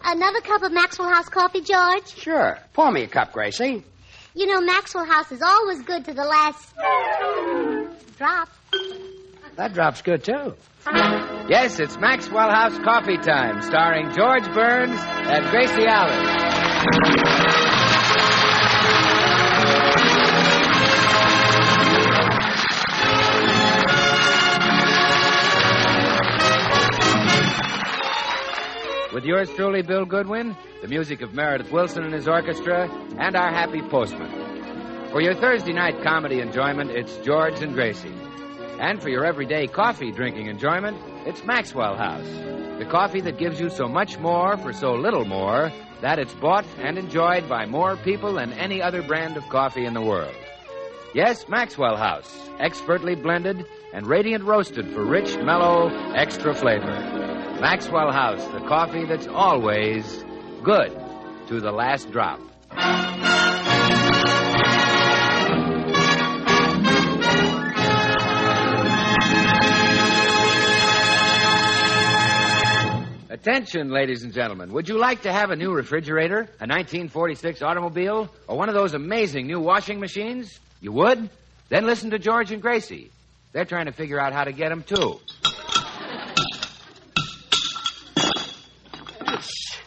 Another cup of Maxwell House coffee, George? Sure. Pour me a cup, Gracie. You know, Maxwell House is always good to the last drop. That drop's good, too. Yes, it's Maxwell House Coffee Time, starring George Burns and Gracie Allen. With yours truly, Bill Goodwin, the music of Meredith Wilson and his orchestra, and our happy postman. For your Thursday night comedy enjoyment, it's George and Gracie. And for your everyday coffee drinking enjoyment, it's Maxwell House. The coffee that gives you so much more for so little more that it's bought and enjoyed by more people than any other brand of coffee in the world. Yes, Maxwell House, expertly blended and radiant roasted for rich, mellow, extra flavor. Maxwell House, the coffee that's always good to the last drop. Attention, ladies and gentlemen. Would you like to have a new refrigerator, a 1946 automobile, or one of those amazing new washing machines? You would? Then listen to George and Gracie. They're trying to figure out how to get them, too.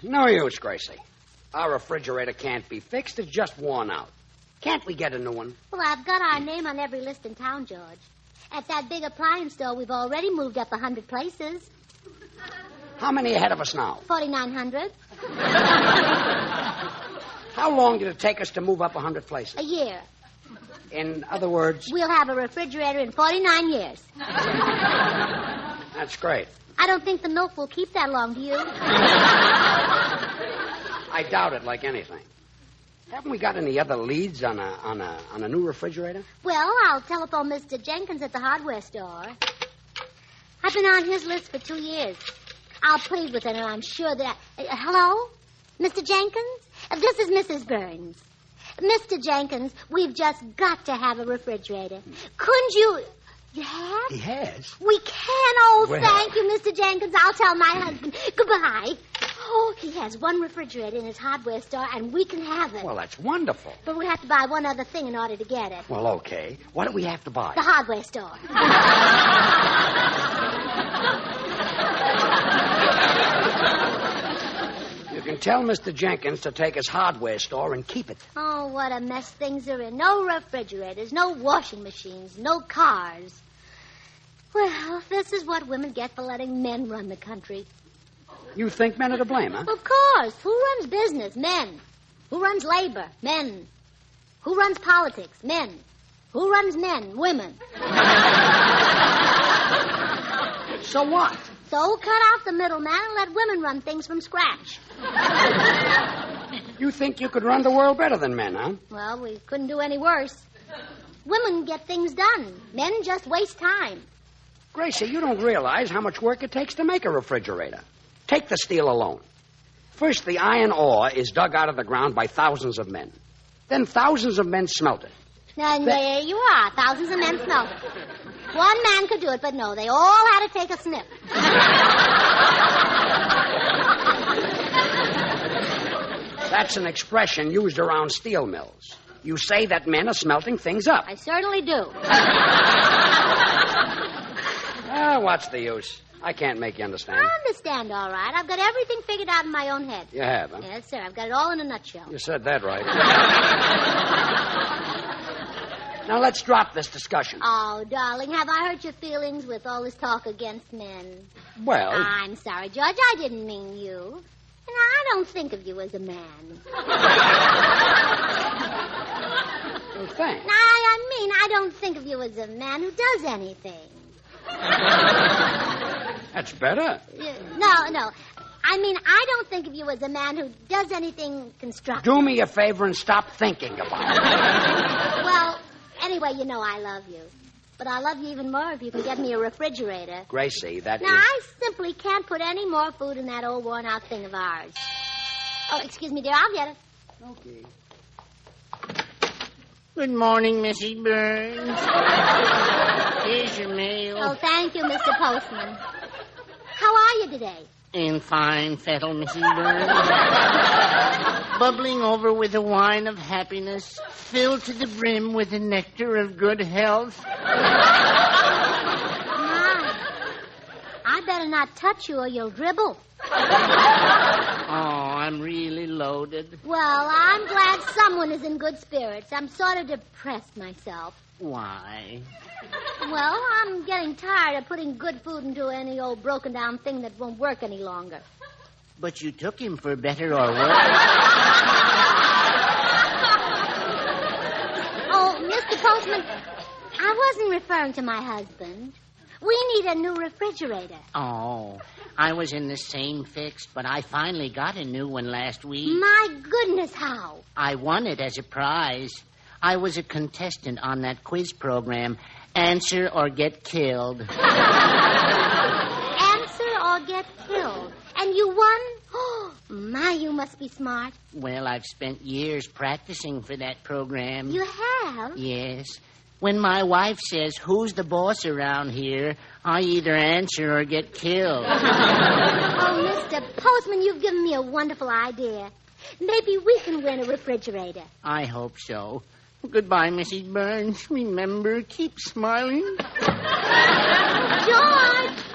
No use, Gracie. Our refrigerator can't be fixed. It's just worn out. Can't we get a new one? Well, I've got our name on every list in town, George. At that big appliance store, we've already moved up 100 places. How many ahead of us now? 4,900. How long did it take us to move up 100 places? A year. In other words... We'll have a refrigerator in 49 years. That's great. I don't think the milk will keep that long, do you? I doubt it like anything. Haven't we got any other leads on a new refrigerator? Well, I'll telephone Mr. Jenkins at the hardware store. I've been on his list for 2 years. I'll plead with him, and I'm sure that... hello? Mr. Jenkins? This is Mrs. Burns. Mr. Jenkins, we've just got to have a refrigerator. Couldn't you... You have? He has? We can. Oh, well... Thank you, Mr. Jenkins. I'll tell my husband. Goodbye. Oh, he has one refrigerator in his hardware store, and we can have it. Well, that's wonderful. But we have to buy one other thing in order to get it. Well, okay. What do we have to buy? The hardware store. You can tell Mr. Jenkins to take his hardware store and keep it. Oh, what a mess things are in. No refrigerators, no washing machines, no cars. Well, this is what women get for letting men run the country. You think men are to blame, huh? Of course. Who runs business? Men. Who runs labor? Men. Who runs politics? Men. Who runs men? Women. So what? So cut out the middleman and let women run things from scratch. You think you could run the world better than men, huh? Well, we couldn't do any worse. Women get things done. Men just waste time. Gracie, you don't realize how much work it takes to make a refrigerator. Take the steel alone. First, the iron ore is dug out of the ground by thousands of men. Then thousands of men smelt it. And there you are. Thousands of men smelt it. One man could do it, but no, they all had to take a sniff. That's an expression used around steel mills. You say that men are smelting things up. I certainly do. What's the use? I can't make you understand. I understand, all right. I've got everything figured out in my own head. You have, huh? Yes, sir. I've got it all in a nutshell. You said that right. Now, let's drop this discussion. Oh, darling, have I hurt your feelings with all this talk against men? Well... I'm sorry, George. I didn't mean you. And I don't think of you as a man. Well, thanks. I mean, I don't think of you as a man who does anything. That's better. No. I mean, I don't think of you as a man who does anything constructive. Do me a favor and stop thinking about it. Well, anyway, you know I love you. But I'll love you even more if you can get me a refrigerator. Gracie, that now, I simply can't put any more food in that old worn-out thing of ours. Oh, excuse me, dear. I'll get it. Okay. Good morning, Mrs. Burns. Here's your mail. Oh, thank you, Mr. Postman. How are you today? In fine fettle, Mrs. Burns. Bubbling over with the wine of happiness, filled to the brim with the nectar of good health. My, I better not touch you or you'll dribble. Oh, I'm really loaded. Well, I'm glad someone is in good spirits. I'm sort of depressed myself. Why? Well, I'm getting tired of putting good food into any old broken-down thing that won't work any longer. But you took him for better or worse. Oh, Mr. Postman, I wasn't referring to my husband. We need a new refrigerator. Oh, I was in the same fix, but I finally got a new one last week. My goodness, how? I won it as a prize. I was a contestant on that quiz program, Answer or Get Killed. Answer or get killed. And you won? Oh, my, you must be smart. Well, I've spent years practicing for that program. You have? Yes. When my wife says, "Who's the boss around here?" I either answer or get killed. Oh, Mr. Postman, you've given me a wonderful idea. Maybe we can win a refrigerator. I hope so. Goodbye, Mrs. Burns. Remember, keep smiling. George!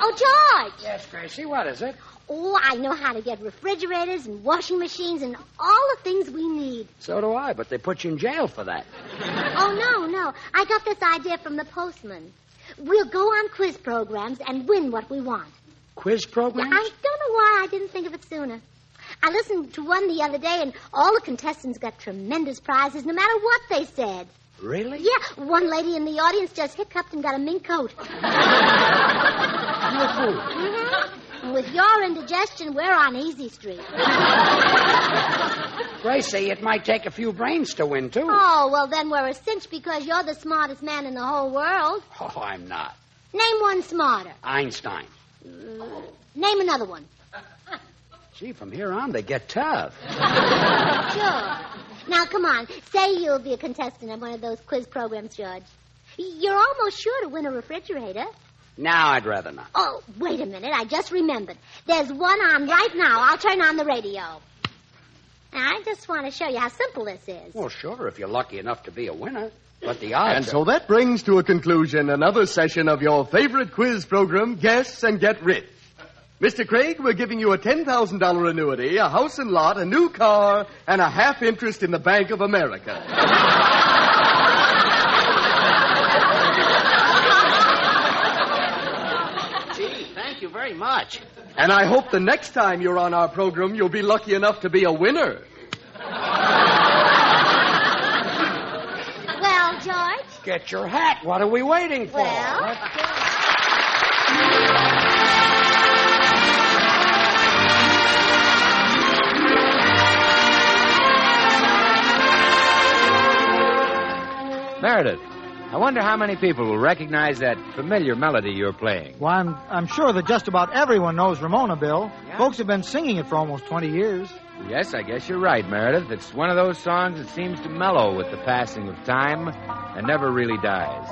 Oh, George! Yes, Gracie, what is it? Oh, I know how to get refrigerators and washing machines and all the things we need. So do I, but they put you in jail for that. Oh, no. I got this idea from the postman. We'll go on quiz programs and win what we want. Quiz programs? I don't know why I didn't think of it sooner. I listened to one the other day, and all the contestants got tremendous prizes no matter what they said. Really? Yeah, one lady in the audience just hiccuped and got a mink coat. And with your indigestion, we're on Easy Street. Gracie, it might take a few brains to win, too. Oh, well, then we're a cinch because you're the smartest man in the whole world. Oh, I'm not. Name one smarter. Einstein. Name another one. Gee, from here on, they get tough. Sure. Now, come on. Say you'll be a contestant on one of those quiz programs, George. You're almost sure to win a refrigerator. Now I'd rather not. Oh, wait a minute. I just remembered. There's one on right now. I'll turn on the radio. I just want to show you how simple this is. Well, sure, if you're lucky enough to be a winner. But the odds And so that brings to a conclusion another session of your favorite quiz program, Guess and Get Rich. Mr. Craig, we're giving you a $10,000 annuity, a house and lot, a new car, and a half interest in the Bank of America. Gee, thank you very much. And I hope the next time you're on our program, you'll be lucky enough to be a winner. Well, George? Get your hat. What are we waiting for? Well, Let's go. Meredith, I wonder how many people will recognize that familiar melody you're playing. Well, I'm sure that just about everyone knows Ramona, Bill. Yeah? Folks have been singing it for almost 20 years. Yes, I guess you're right, Meredith. It's one of those songs that seems to mellow with the passing of time and never really dies.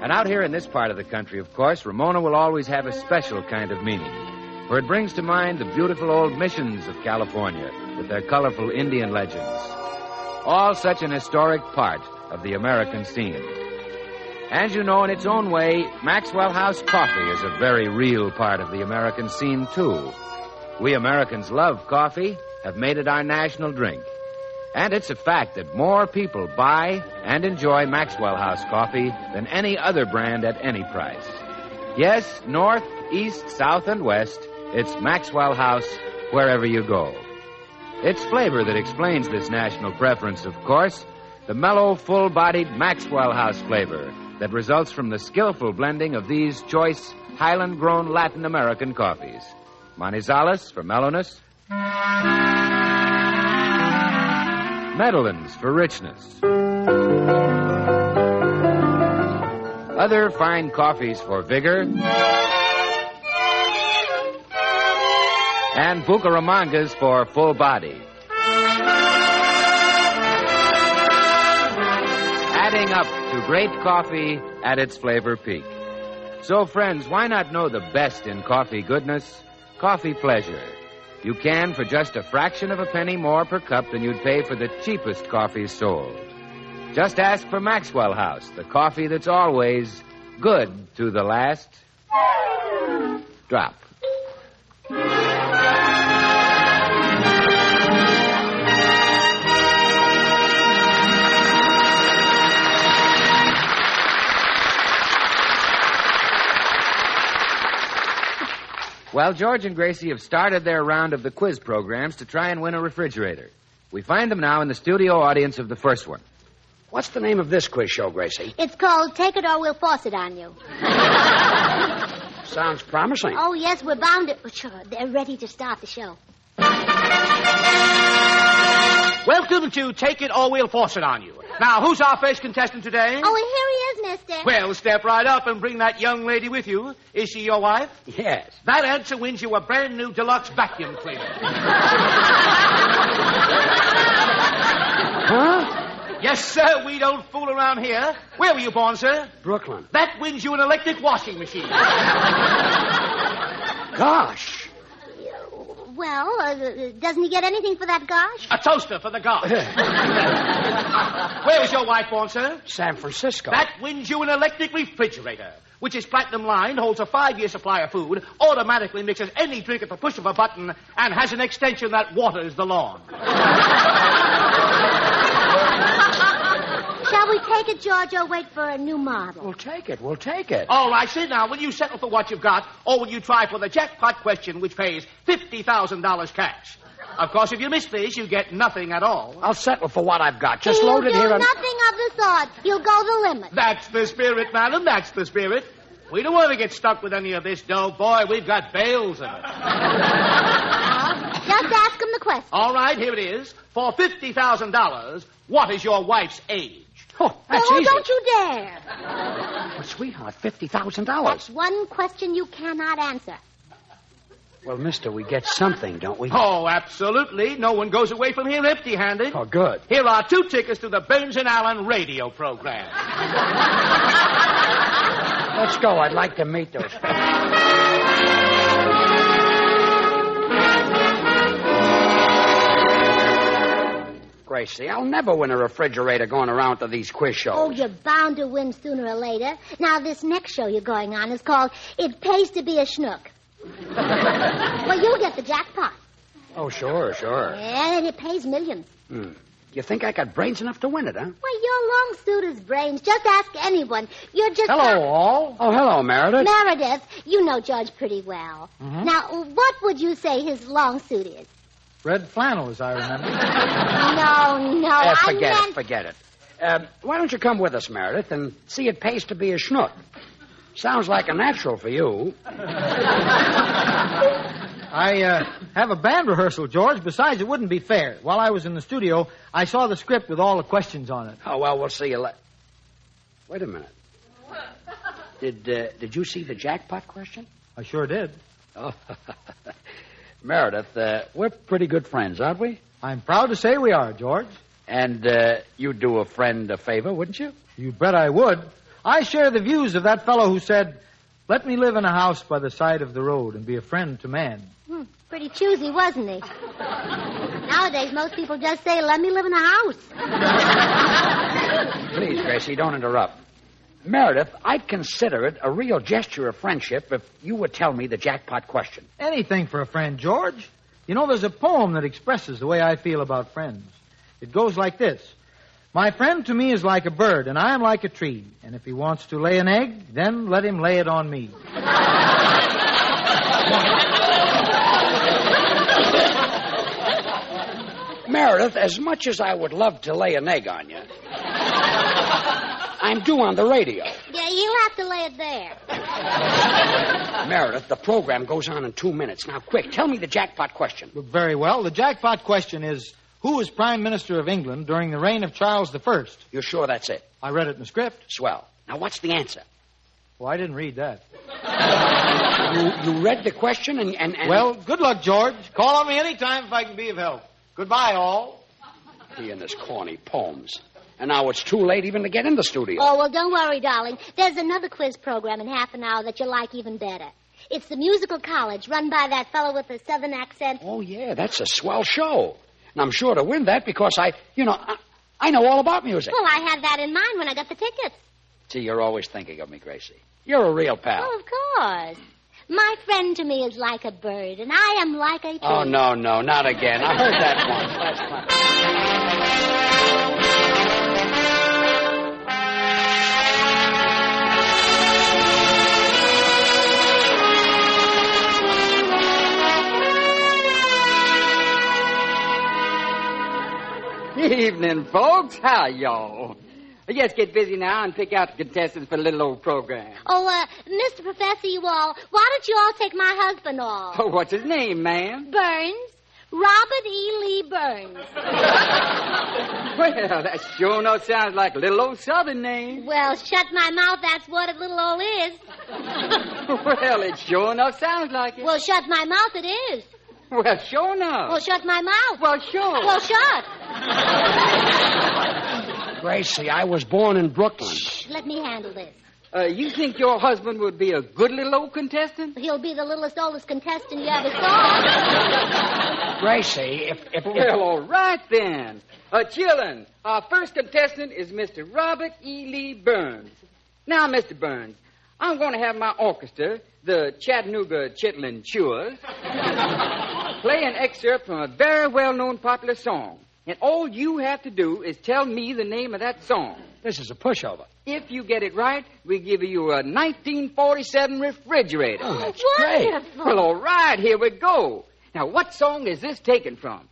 And out here in this part of the country, of course, Ramona will always have a special kind of meaning, for it brings to mind the beautiful old missions of California with their colorful Indian legends. All such an historic part of the American scene. And you know, in its own way, Maxwell House coffee is a very real part of the American scene, too. We Americans love coffee, have made it our national drink. And it's a fact that more people buy and enjoy Maxwell House coffee than any other brand at any price. Yes, north, east, south, and west, it's Maxwell House wherever you go. It's flavor that explains this national preference, of course. The mellow, full-bodied Maxwell House flavor that results from the skillful blending of these choice, Highland-grown Latin American coffees. Manizales for mellowness. Medellins for richness. Other fine coffees for vigor. And Bucaramangas for full body. Adding up to great coffee at its flavor peak. So, friends, why not know the best in coffee goodness? Coffee Pleasure. You can for just a fraction of a penny more per cup than you'd pay for the cheapest coffee sold. Just ask for Maxwell House, the coffee that's always good to the last drop. Well, George and Gracie have started their round of the quiz programs to try and win a refrigerator. We find them now in the studio audience of the first one. What's the name of this quiz show, Gracie? It's called Take It or We'll Force It on You. Sounds promising. Oh, yes, we're bound to... Sure, they're ready to start the show. Welcome to Take It or We'll Force It on You. Now, who's our first contestant today? Oh, here he is, mister. Well, step right up and bring that young lady with you. Is she your wife? Yes. That answer wins you a brand new deluxe vacuum cleaner. Huh? Yes, sir, we don't fool around here. Where were you born, sir? Brooklyn. That wins you an electric washing machine. Gosh. Well, doesn't he get anything for that gosh? A toaster for the gosh. Where was your wife born, sir? San Francisco. That wins you an electric refrigerator, which is platinum-lined, holds a 5-year supply of food, automatically mixes any drink at the push of a button, and has an extension that waters the lawn. Shall we take it, George, or wait for a new model? We'll take it. We'll take it. All right, sit now. Will you settle for what you've got, or will you try for the jackpot question, which pays $50,000 cash? Of course, if you miss this, you get nothing at all. I'll settle for what I've got. Just He'll load it here do and... nothing of the sort. You'll go the limit. That's the spirit, madam. That's the spirit. We don't want to get stuck with any of this dough. Boy, we've got bales of it. Just ask him the question. All right, here it is. For $50,000, what is your wife's age? Oh, that's Oh, easy. don't you dare. Oh, sweetheart, $50,000. That's one question you cannot answer. Well, mister, we get something, don't we? Oh, absolutely. No one goes away from here empty-handed. Oh, good. Here are 2 tickets to the Burns and Allen radio program. Let's go. I'd like to meet those fellas. Gracie, I'll never win a refrigerator going around to these quiz shows. Oh, you're bound to win sooner or later. Now, this next show you're going on is called It Pays to Be a Schnook. Well, you'll get the jackpot. Oh, sure. And it pays millions. You think I got brains enough to win it, huh? Well, your long suit is brains. Just ask anyone. You're just... Hello, all. Oh, hello, Meredith. Meredith, you know George pretty well. Mm-hmm. Now, what would you say his long suit is? Red flannel, as I remember. No. Forget it. Why don't you come with us, Meredith, and see it pays to be a schnook? Sounds like a natural for you. I have a band rehearsal, George. Besides, it wouldn't be fair. While I was in the studio, I saw the script with all the questions on it. Oh, well, we'll see you later. Wait a minute. Did you see the jackpot question? I sure did. Oh, Meredith, we're pretty good friends, aren't we? I'm proud to say we are, George. And you'd do a friend a favor, wouldn't you? You bet I would. I share the views of that fellow who said, "Let me live in a house by the side of the road and be a friend to man." Pretty choosy, wasn't he? Nowadays, most people just say, "Let me live in a house." Please, Gracie, don't interrupt. Meredith, I'd consider it a real gesture of friendship if you would tell me the jackpot question. Anything for a friend, George. You know, there's a poem that expresses the way I feel about friends. It goes like this. My friend to me is like a bird, and I am like a tree. And if he wants to lay an egg, then let him lay it on me. Meredith, as much as I would love to lay an egg on you, I'm due on the radio. Yeah, you'll have to lay it there. Meredith, the program goes on in 2 minutes. Now, quick, tell me the jackpot question. Very well. The jackpot question is, who was Prime Minister of England during the reign of Charles I? You're sure that's it? I read it in the script. Swell. Now, what's the answer? Well, I didn't read that. You read the question and... Well, good luck, George. Call on me anytime if I can be of help. Goodbye, all. He and his corny poems. And now it's too late even to get in the studio. Oh, well, don't worry, darling. There's another quiz program in half an hour that you'll like even better. It's the musical college run by that fellow with the southern accent. Oh, yeah, that's a swell show. And I'm sure to win that because I know all about music. Well, I had that in mind when I got the tickets. See, you're always thinking of me, Gracie. You're a real pal. Oh, of course. My friend to me is like a bird, and I am like a tree. Oh, no, not again. I heard that once. That's fine. Evening, folks. How y'all? Let's get busy now and pick out the contestants for the little old program. Oh, Mr. Professor, why don't you all take my husband off? Oh, what's his name, ma'am? Burns. Robert E. Lee Burns. Well, that sure enough sounds like a little old southern name. Well, shut my mouth, that's what a little old is. Well, it sure enough sounds like it. Well, shut my mouth, it is. Well, sure enough. Well, shut my mouth. Well, sure. Well, shut. Gracie, I was born in Brooklyn. Shh, let me handle this. You think your husband would be a good little old contestant? He'll be the littlest, oldest contestant you ever saw. Gracie, if... Well, all right, then. Chillin', our first contestant is Mr. Robert E. Lee Burns. Now, Mr. Burns, I'm going to have my orchestra, the Chattanooga Chitlin Chewers, play an excerpt from a very well-known popular song. And all you have to do is tell me the name of that song. This is a pushover. If you get it right, we give you a 1947 refrigerator. Oh, that's great. Wonderful. Well, all right, here we go. Now, what song is this taken from?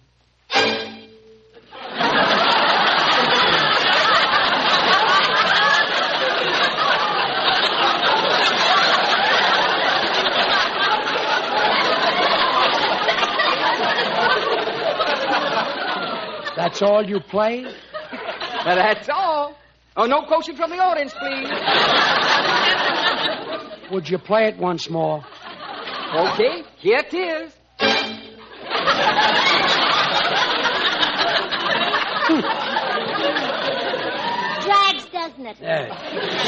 That's all you play? Now, that's all. Oh, no quotient from the audience, please. Would you play it once more? Okay, here it is. Drags, doesn't it?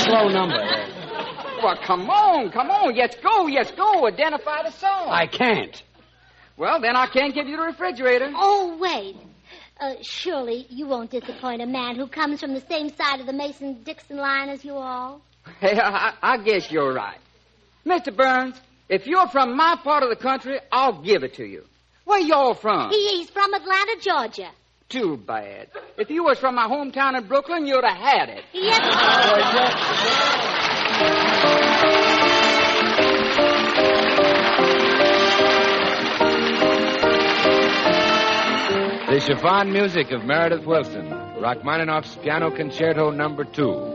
Slow number. Well, come on. Yes, go. Identify the song. I can't. Well, then I can't give you the refrigerator. Oh, wait. Surely you won't disappoint a man who comes from the same side of the Mason-Dixon line as you all. Hey, I guess you're right. Mr. Burns, if you're from my part of the country, I'll give it to you. Where y'all from? He's from Atlanta, Georgia. Too bad. If you was from my hometown in Brooklyn, you'd have had it. Yes. The chiffon music of Meredith Wilson, Rachmaninoff's Piano Concerto No. 2.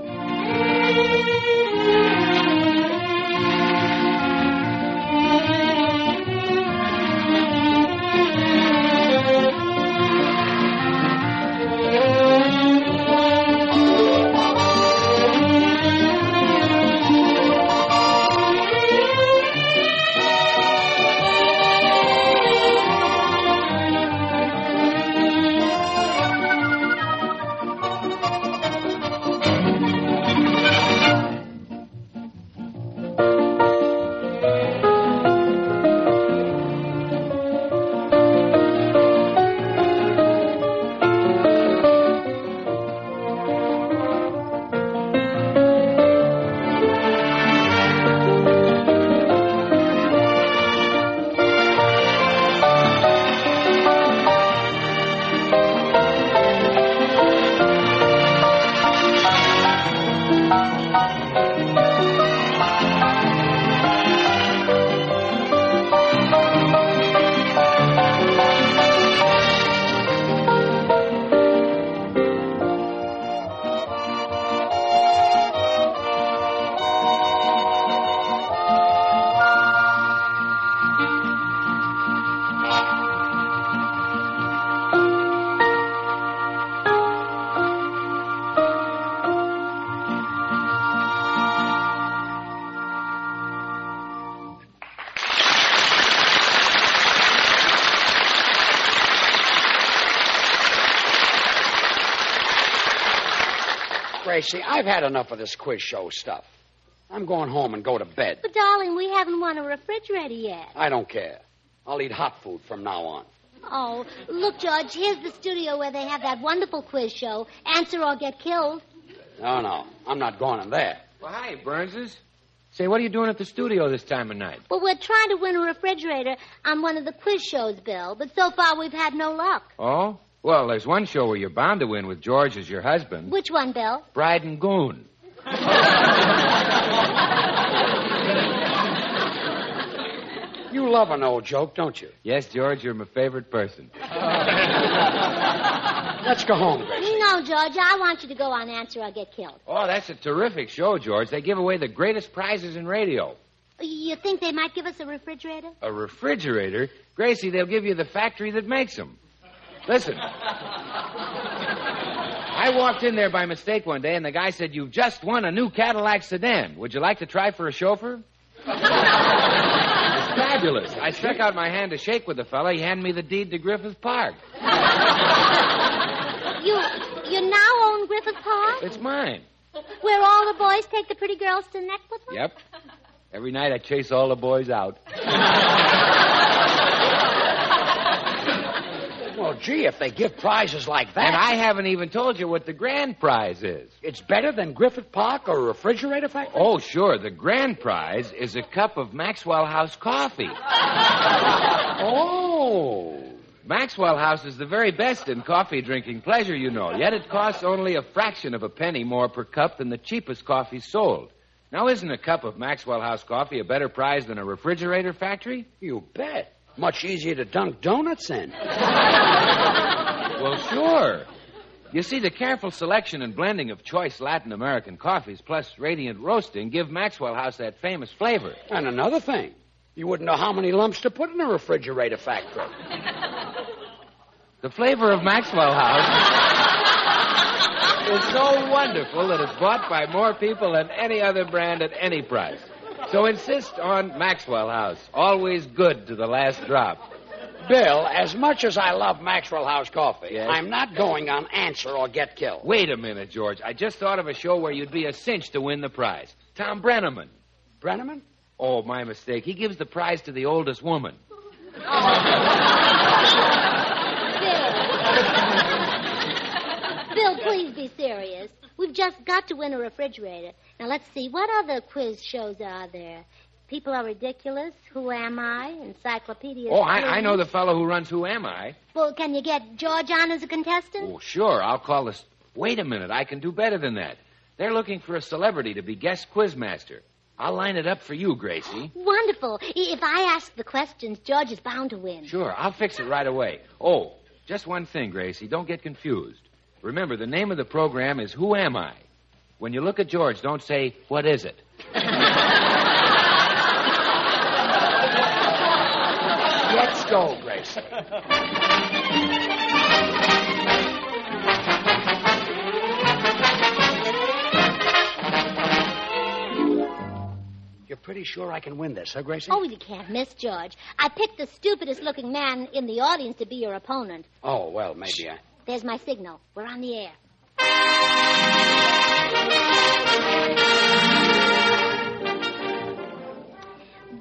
Gracie, I've had enough of this quiz show stuff. I'm going home and go to bed. But, darling, we haven't won a refrigerator yet. I don't care. I'll eat hot food from now on. Oh, look, George, here's the studio where they have that wonderful quiz show, Answer or Get Killed. No, I'm not going in there. Well, hi, Burnses. Say, what are you doing at the studio this time of night? Well, we're trying to win a refrigerator on one of the quiz shows, Bill, but so far we've had no luck. Oh? Well, there's one show where you're bound to win with George as your husband. Which one, Bill? Bride and Goon. You love an old joke, don't you? Yes, George, you're my favorite person. Let's go home, Gracie. No, George, I want you to go on Answer or Get Killed. Oh, that's a terrific show, George. They give away the greatest prizes in radio. You think they might give us a refrigerator? A refrigerator? Gracie, they'll give you the factory that makes them. Listen. I walked in there by mistake one day, and the guy said, "You've just won a new Cadillac sedan. Would you like to try for a chauffeur?" It's fabulous. I stuck out my hand to shake with the fella. He handed me the deed to Griffith Park. You now own Griffith Park? It's mine. Where all the boys take the pretty girls to neck with them? Yep. Every night I chase all the boys out. Well, gee, if they give prizes like that... And I haven't even told you what the grand prize is. It's better than Griffith Park or a refrigerator factory? Oh, sure. The grand prize is a cup of Maxwell House coffee. Oh. Maxwell House is the very best in coffee-drinking pleasure, you know. Yet it costs only a fraction of a penny more per cup than the cheapest coffee sold. Now, isn't a cup of Maxwell House coffee a better prize than a refrigerator factory? You bet. Much easier to dunk donuts in. Well, sure. You see, the careful selection and blending of choice Latin American coffees plus radiant roasting give Maxwell House that famous flavor. And another thing, you wouldn't know how many lumps to put in a refrigerator factory. The flavor of Maxwell House is so wonderful that it's bought by more people than any other brand at any price. So insist on Maxwell House. Always good to the last drop. Bill, as much as I love Maxwell House coffee, Yes? I'm not going on Answer or Get Killed. Wait a minute, George. I just thought of a show where you'd be a cinch to win the prize. Tom Brenneman. Brenneman? Oh, my mistake. He gives the prize to the oldest woman. Bill, please be serious. We've just got to win a refrigerator. Now, let's see. What other quiz shows are there? People Are Ridiculous, Who Am I, Encyclopedia. Oh, I know the fellow who runs Who Am I? Well, can you get George on as a contestant? Oh, sure. I'll call this. Wait a minute. I can do better than that. They're looking for a celebrity to be guest quizmaster. I'll line it up for you, Gracie. Wonderful. If I ask the questions, George is bound to win. Sure. I'll fix it right away. Oh, just one thing, Gracie. Don't get confused. Remember, the name of the program is Who Am I? When you look at George, don't say, "What is it?" Let's go, Gracie. You're pretty sure I can win this, huh, Gracie? Oh, you can't miss, George. I picked the stupidest-looking man in the audience to be your opponent. Oh, well, maybe I... There's my signal. We're on the air.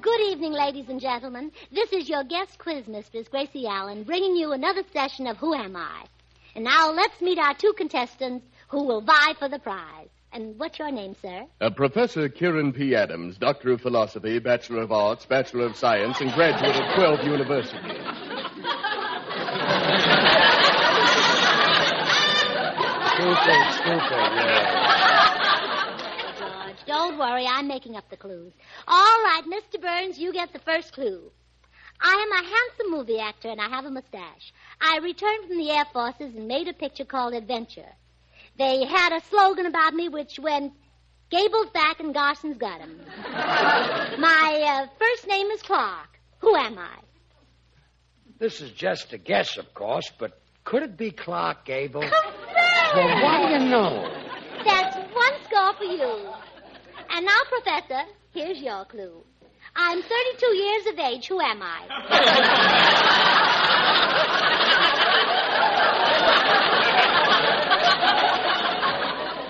Good evening, ladies and gentlemen. This is your guest quiz mistress, Gracie Allen, bringing you another session of Who Am I? And now let's meet our two contestants who will vie for the prize. And what's your name, sir? Professor Kieran P. Adams, Doctor of Philosophy, Bachelor of Arts, Bachelor of Science, and graduate of 12 universities. Stupid, yeah. George, don't worry. I'm making up the clues. All right, Mr. Burns, you get the first clue. I am a handsome movie actor, and I have a mustache. I returned from the Air Forces and made a picture called Adventure. They had a slogan about me which went, "Gable's back and Garson's got him." My first name is Clark. Who am I? This is just a guess, of course, but could it be Clark Gable? Correct! Well, what do you know? That's one score for you. And now, Professor, here's your clue. I'm 32 years of age. Who am I?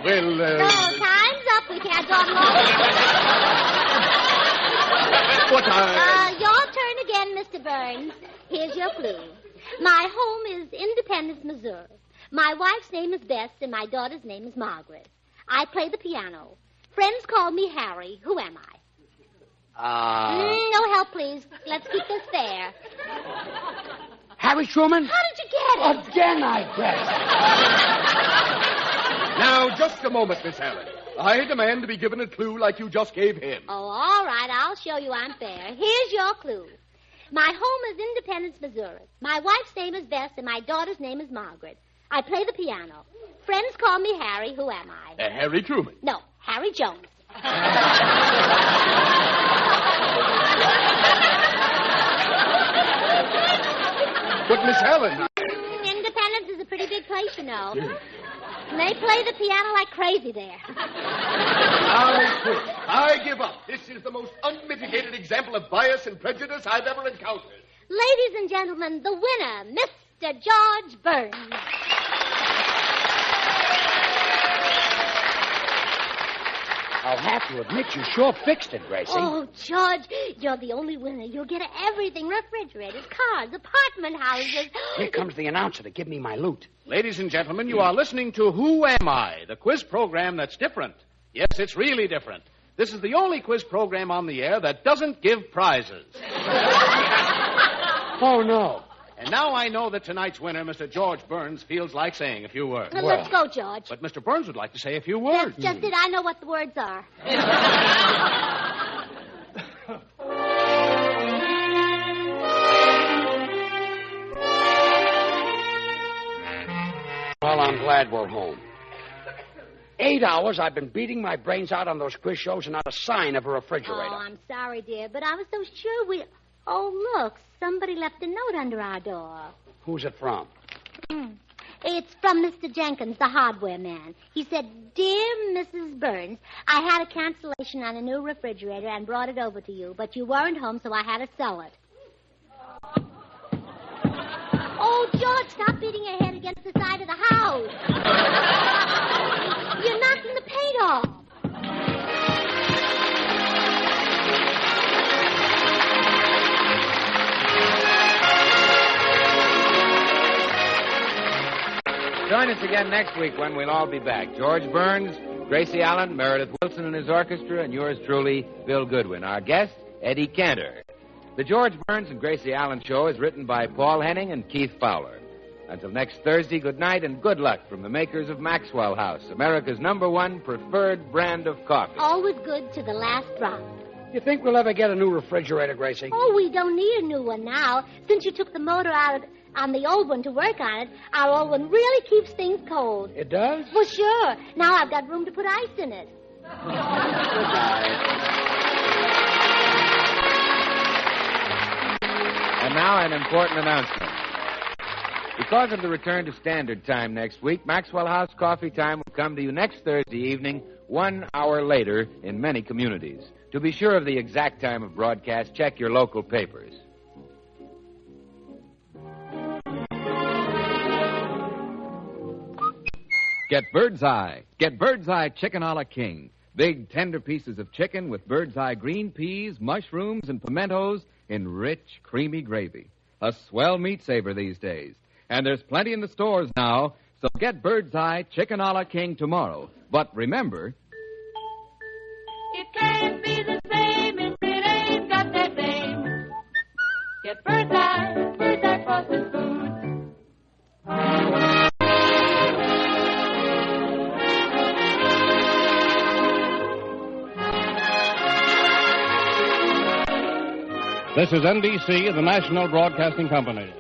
Well, No, time's up. We can't talk more. what I... Your turn again, Mr. Burns. Here's your clue. My home is Independence, Missouri. My wife's name is Bess, and my daughter's name is Margaret. I play the piano. Friends call me Harry. Who am I? No help, please. Let's keep this fair. Harry Truman? How did you get it? Again, I guess. Now, just a moment, Miss Allen. I demand to be given a clue like you just gave him. Oh, all right. I'll show you I'm fair. Here's your clue. My home is Independence, Missouri. My wife's name is Bess, and my daughter's name is Margaret. I play the piano. Friends call me Harry. Who am I? Harry Truman. No, Harry Jones. But, Miss Allen... Independence is a pretty big place, you know. And they play the piano like crazy there. I quit. I give up. This is the most unmitigated example of bias and prejudice I've ever encountered. Ladies and gentlemen, the winner, Mr. George Burns. I'll have to admit you sure fixed it, Gracie. Oh, George, you're the only winner. You'll get everything, refrigerators, cars, apartment houses. Here comes the announcer to give me my loot. Ladies and gentlemen, you are listening to Who Am I, the quiz program that's different. Yes, it's really different. This is the only quiz program on the air that doesn't give prizes. Oh, no. And now I know that tonight's winner, Mr. George Burns, feels like saying a few words. Well, let's go, George. But Mr. Burns would like to say a few words. That's just it. I know what the words are. Well, I'm glad we're home. 8 hours I've been beating my brains out on those quiz shows and not a sign of a refrigerator. Oh, I'm sorry, dear, but I was so sure we... Oh, look, somebody left a note under our door. Who's it from? It's from Mr. Jenkins, the hardware man. He said, Dear Mrs. Burns, I had a cancellation on a new refrigerator and brought it over to you, but you weren't home, so I had to sell it. Oh, George, stop beating your head against the side of the house. You're knocking the paint off. Join us again next week when we'll all be back. George Burns, Gracie Allen, Meredith Wilson and his orchestra, and yours truly, Bill Goodwin. Our guest, Eddie Cantor. The George Burns and Gracie Allen Show is written by Paul Henning and Keith Fowler. Until next Thursday, good night and good luck from the makers of Maxwell House, America's #1 preferred brand of coffee. Always good to the last drop. You think we'll ever get a new refrigerator, Gracie? Oh, we don't need a new one now. Since you took the motor out on the old one to work on it, our old one really keeps things cold. It does? Well, sure. Now I've got room to put ice in it. Good night. And now an important announcement. Because of the return to standard time next week, Maxwell House Coffee Time will come to you next Thursday evening, 1 hour later in many communities. To be sure of the exact time of broadcast, check your local papers. Get Bird's Eye. Get Bird's Eye Chicken a la King. Big, tender pieces of chicken with Bird's Eye green peas, mushrooms, and pimentos in rich, creamy gravy. A swell meat saver these days. And there's plenty in the stores now, so get Bird's Eye Chicken a la King tomorrow. But remember... It can't be the same if it ain't got that name. Get Bird's Eye frosted food. This is NBC, the National Broadcasting Company.